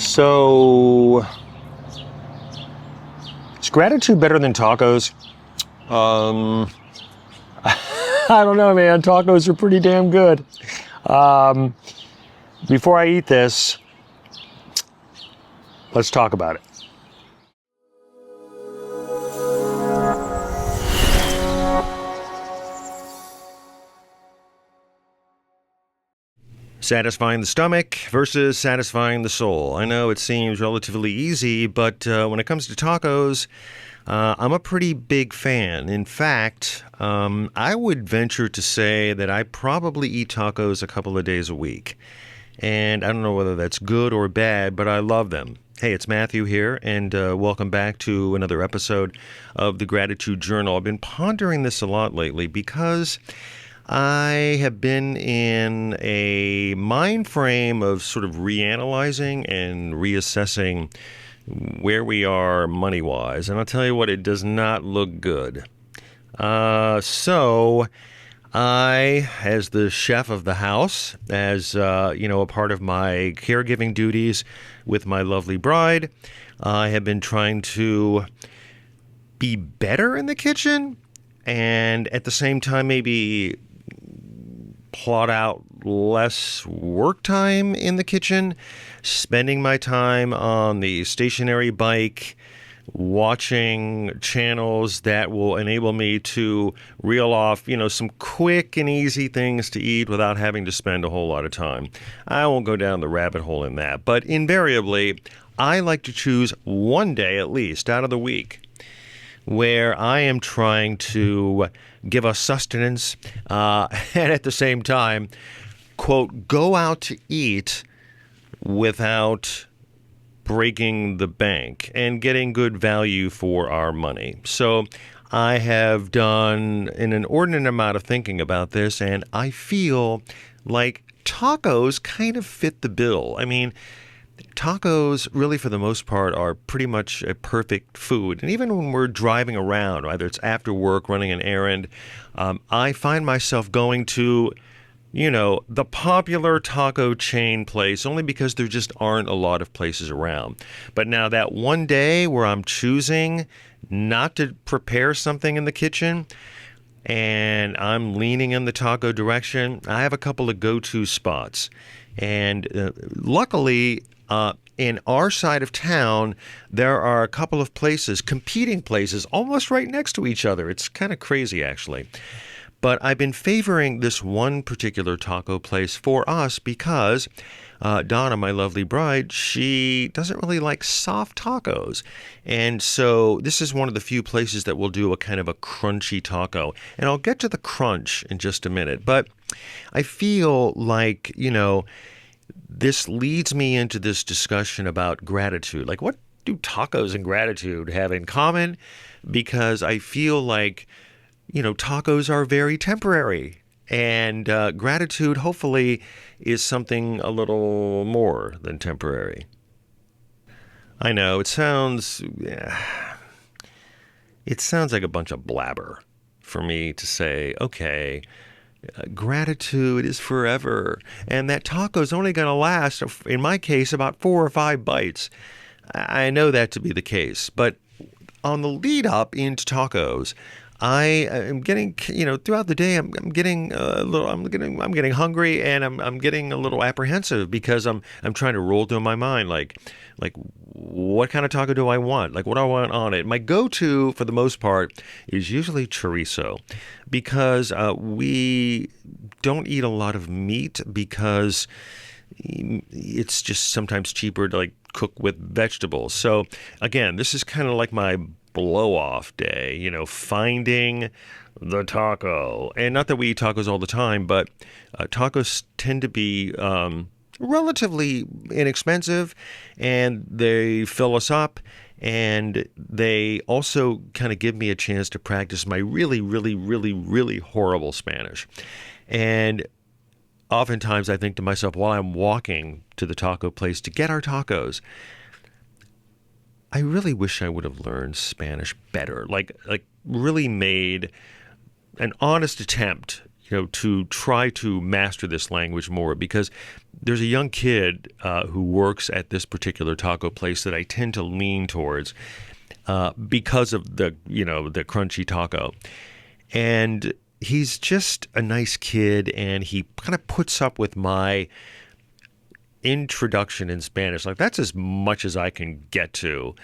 So, is gratitude better than tacos? Um, I don't know, man. Tacos are pretty damn good. Um, Before I eat this, let's talk about it. Satisfying the stomach versus satisfying the soul. I know it seems relatively easy, but when it comes to tacos, I'm a pretty big fan. In fact, I would venture to say that I probably eat tacos a couple of days a week. And I don't know whether that's good or bad, but I love them. Hey, it's Matthew here, and welcome back to another episode of the Gratitude Journal. I've been pondering this a lot lately because I have been in a mind frame of sort of reanalyzing and reassessing where we are money-wise. And I'll tell you what, it does not look good. So I, as the chef of the house, as a part of my caregiving duties with my lovely bride, I have been trying to be better in the kitchen and at the same time maybe plot out less work time in the kitchen, spending my time on the stationary bike, watching channels that will enable me to reel off, some quick and easy things to eat without having to spend a whole lot of time. I won't go down the rabbit hole in that, but invariably, I like to choose one day at least out of the week where I am trying to give us sustenance and at the same time, quote, go out to eat without breaking the bank and getting good value for our money. So I have done an inordinate amount of thinking about this, and I feel like tacos kind of fit the bill. I mean, tacos, really, for the most part, are pretty much a perfect food. And even when we're driving around, whether it's after work, running an errand, I find myself going to, the popular taco chain place only because there just aren't a lot of places around. But now that one day where I'm choosing not to prepare something in the kitchen and I'm leaning in the taco direction, I have a couple of go-to spots. And luckily, in our side of town, there are a couple of places, competing places, almost right next to each other. It's kind of crazy, actually. But I've been favoring this one particular taco place for us because Donna, my lovely bride, she doesn't really like soft tacos. And so this is one of the few places that will do a kind of a crunchy taco. And I'll get to the crunch in just a minute. But I feel like, this leads me into this discussion about gratitude. Like, what do tacos and gratitude have in common? Because I feel like, tacos are very temporary. And gratitude, hopefully, is something a little more than temporary. I know, it sounds like a bunch of blabber for me to say, okay, gratitude is forever, and that taco's only going to last, in my case, about 4 or 5 bites. I know that to be the case, but on the lead up into tacos, I am getting, throughout the day, I'm getting I'm getting hungry, and I'm getting a little apprehensive because I'm trying to roll through my mind like what kind of taco do I want? Like, what do I want on it? My go-to, for the most part, is usually chorizo, because we don't eat a lot of meat because it's just sometimes cheaper to cook with vegetables. So again, this is kind of like my blow-off day, finding the taco. And not that we eat tacos all the time, but tacos tend to be relatively inexpensive, and they fill us up, and they also kind of give me a chance to practice my really, really, really, really horrible Spanish. And oftentimes I think to myself while I'm walking to the taco place to get our tacos, I really wish I would have learned Spanish better, like really made an honest attempt, to try to master this language more, because there's a young kid who works at this particular taco place that I tend to lean towards because of the crunchy taco. And he's just a nice kid, and he kind of puts up with my introduction in Spanish. Like, that's as much as I can get to.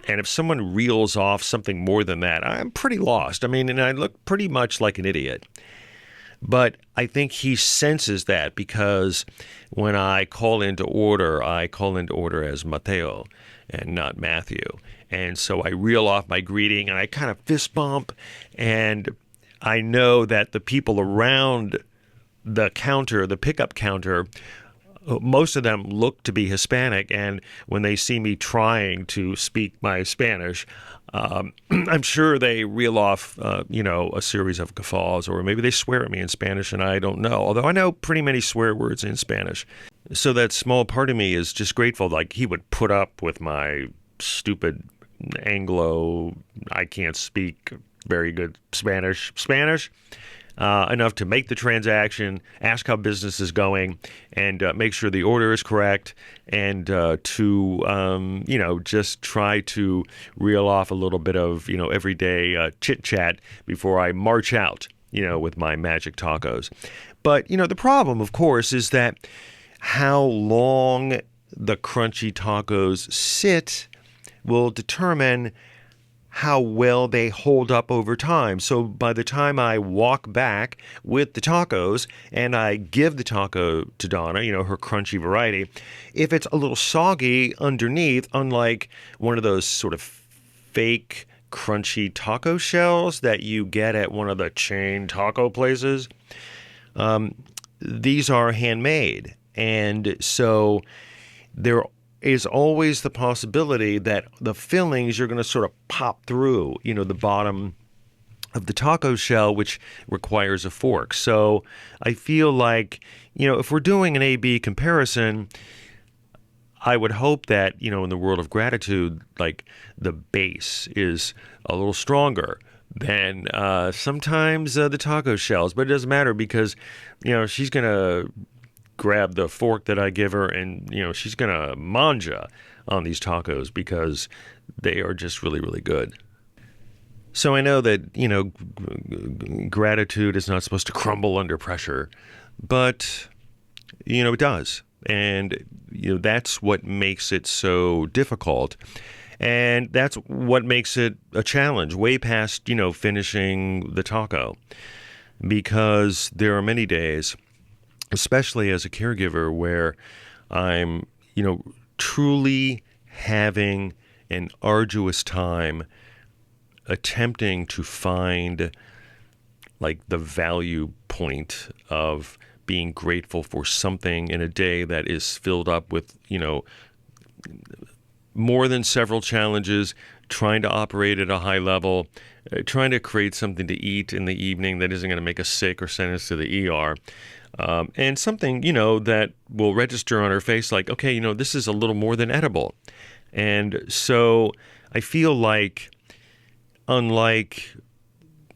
And if someone reels off something more than that, I'm pretty lost. I mean, and I look pretty much like an idiot. But I think he senses that, because when I call in to order as Mateo and not Matthew. And so I reel off my greeting and I kind of fist bump. And I know that the people around the counter, the pickup counter, most of them look to be Hispanic, and when they see me trying to speak my Spanish, I'm sure they reel off, a series of guffaws, or maybe they swear at me in Spanish, and I don't know. Although I know pretty many swear words in Spanish. So that small part of me is just grateful. Like, he would put up with my stupid Anglo, I can't speak very good Spanish, enough to make the transaction, ask how business is going, and make sure the order is correct, and to just try to reel off a little bit of everyday chit chat before I march out with my magic tacos. But the problem, of course, is that how long the crunchy tacos sit will determine how well they hold up over time. So by the time I walk back with the tacos and I give the taco to Donna, her crunchy variety, if it's a little soggy underneath, unlike one of those sort of fake crunchy taco shells that you get at one of the chain taco places, these are handmade. And so there is always the possibility that the fillings are going to sort of pop through, the bottom of the taco shell, which requires a fork. So I feel like, if we're doing an A-B comparison, I would hope that, in the world of gratitude, like, the base is a little stronger than sometimes the taco shells. But it doesn't matter, because, she's going to grab the fork that I give her, and she's gonna manja on these tacos because they are just really, really good. So I know that gratitude is not supposed to crumble under pressure, but it does, and that's what makes it so difficult, and that's what makes it a challenge way past finishing the taco, because there are many days, especially as a caregiver, where I'm, truly having an arduous time attempting to find, like, the value point of being grateful for something in a day that is filled up with, more than several challenges, trying to operate at a high level, trying to create something to eat in the evening that isn't going to make us sick or send us to the ER. And something, that will register on her face like, okay, this is a little more than edible. And so I feel like, unlike,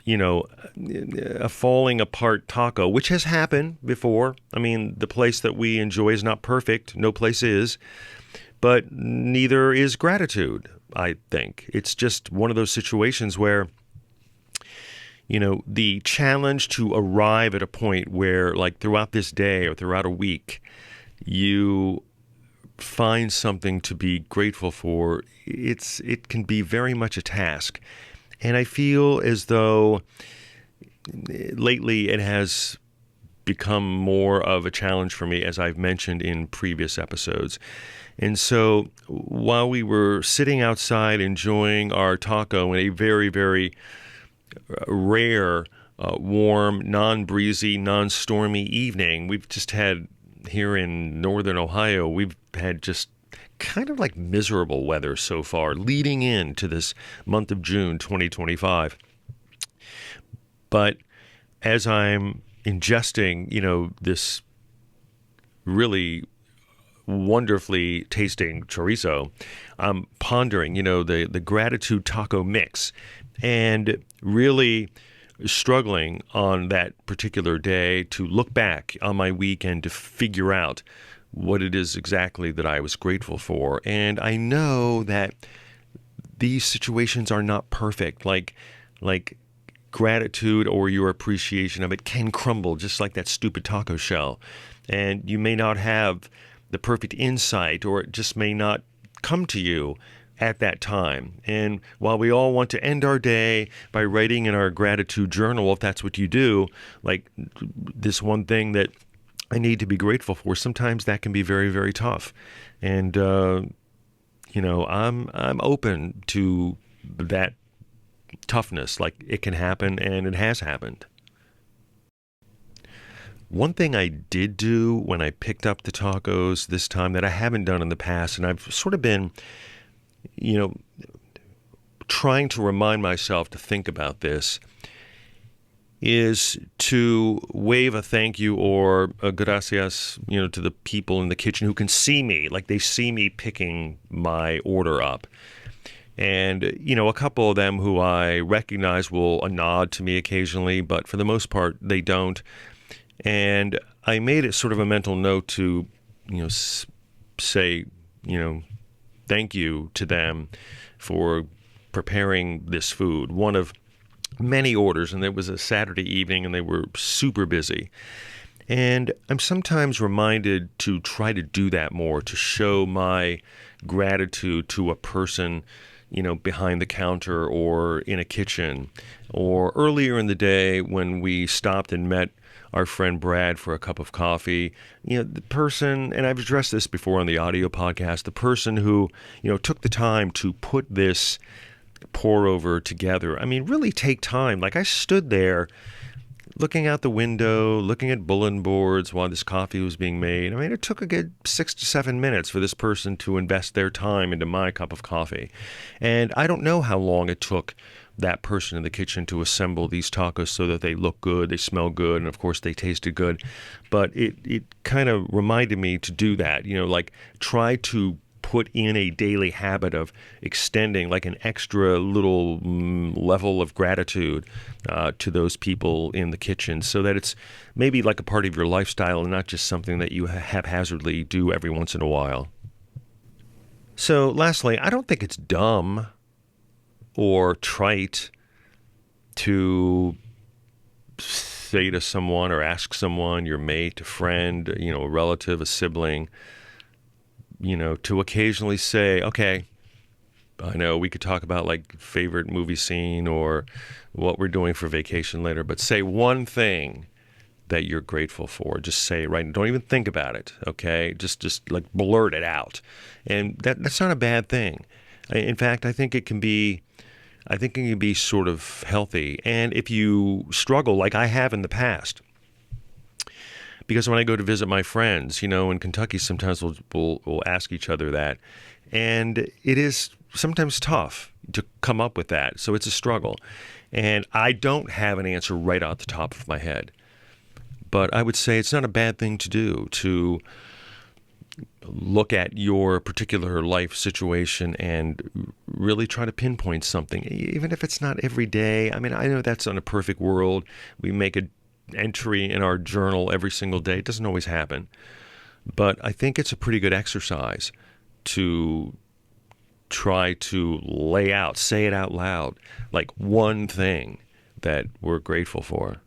a falling apart taco, which has happened before. I mean, the place that we enjoy is not perfect. No place is. But neither is gratitude, I think. It's just one of those situations where, the challenge to arrive at a point where, like, throughout this day or throughout a week, you find something to be grateful for, it can be very much a task. And I feel as though lately it has become more of a challenge for me, as I've mentioned in previous episodes. And so while we were sitting outside enjoying our taco in a very, very rare, warm, non-breezy, non-stormy evening, we've just had here in northern Ohio, we've had just kind of like miserable weather so far, leading into this month of June 2025. But as I'm ingesting, this really wonderfully tasting chorizo, I'm pondering, the gratitude taco mix, and really struggling on that particular day to look back on my weekend to figure out what it is exactly that I was grateful for. And I know that these situations are not perfect. Like gratitude or your appreciation of it can crumble just like that stupid taco shell. And you may not have the perfect insight, or it just may not come to you at that time. And while we all want to end our day by writing in our gratitude journal, if that's what you do, like this one thing that I need to be grateful for, sometimes that can be very, very tough. And I'm open to that toughness. Like, it can happen, and it has happened. One thing I did do when I picked up the tacos this time that I haven't done in the past, and I've sort of been, trying to remind myself to think about this, is to wave a thank you or a gracias, to the people in the kitchen who can see me, like they see me picking my order up. And, a couple of them who I recognize will nod to me occasionally, but for the most part, they don't. And I made it sort of a mental note to, say, thank you to them for preparing this food. One of many orders, and it was a Saturday evening, and they were super busy. And I'm sometimes reminded to try to do that more, to show my gratitude to a person, behind the counter or in a kitchen. Or earlier in the day when we stopped and met our friend Brad for a cup of coffee, the person, and I've addressed this before on the audio podcast, the person who, took the time to put this pour over together. I mean, really take time. Like, I stood there looking out the window, looking at bulletin boards while this coffee was being made. I mean, it took a good 6 to 7 minutes for this person to invest their time into my cup of coffee. And I don't know how long it took that person in the kitchen to assemble these tacos so that they look good, they smell good, and of course they tasted good. But it kind of reminded me to do that, like try to put in a daily habit of extending like an extra little level of gratitude to those people in the kitchen, so that it's maybe like a part of your lifestyle and not just something that you haphazardly do every once in a while. So lastly, I don't think it's dumb or trite to say to someone or ask someone, your mate, a friend, a relative, a sibling, to occasionally say, okay, I know we could talk about like favorite movie scene or what we're doing for vacation later, but say one thing that you're grateful for. Just say it right. Don't even think about it. Okay. Just like blurt it out. And that's not a bad thing. In fact, I think it can be sort of healthy. And if you struggle, like I have in the past, because when I go to visit my friends, in Kentucky, sometimes we'll ask each other that. And it is sometimes tough to come up with that. So it's a struggle. And I don't have an answer right off the top of my head. But I would say it's not a bad thing to do, to look at your particular life situation and really try to pinpoint something, even if it's not every day. I mean, I know that's in a perfect world. We make an entry in our journal every single day. It doesn't always happen. But I think it's a pretty good exercise to try to say it out loud, like one thing that we're grateful for.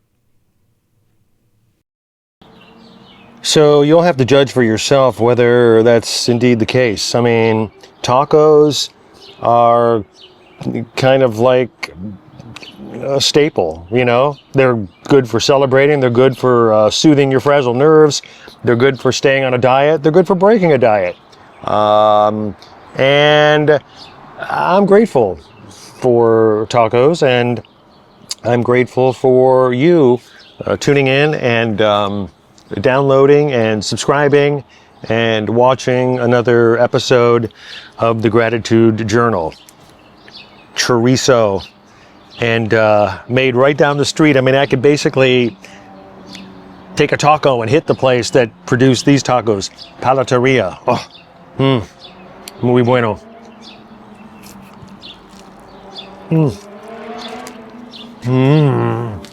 So you'll have to judge for yourself whether that's indeed the case. I mean, tacos are kind of like a staple, They're good for celebrating. They're good for soothing your fragile nerves. They're good for staying on a diet. They're good for breaking a diet. And I'm grateful for tacos, and I'm grateful for you tuning in and downloading and subscribing and watching another episode of the Gratitude Journal. Chorizo, and made right down the street. I mean, I could basically take a taco and hit the place that produced these tacos. Palateria. Muy bueno. Mm.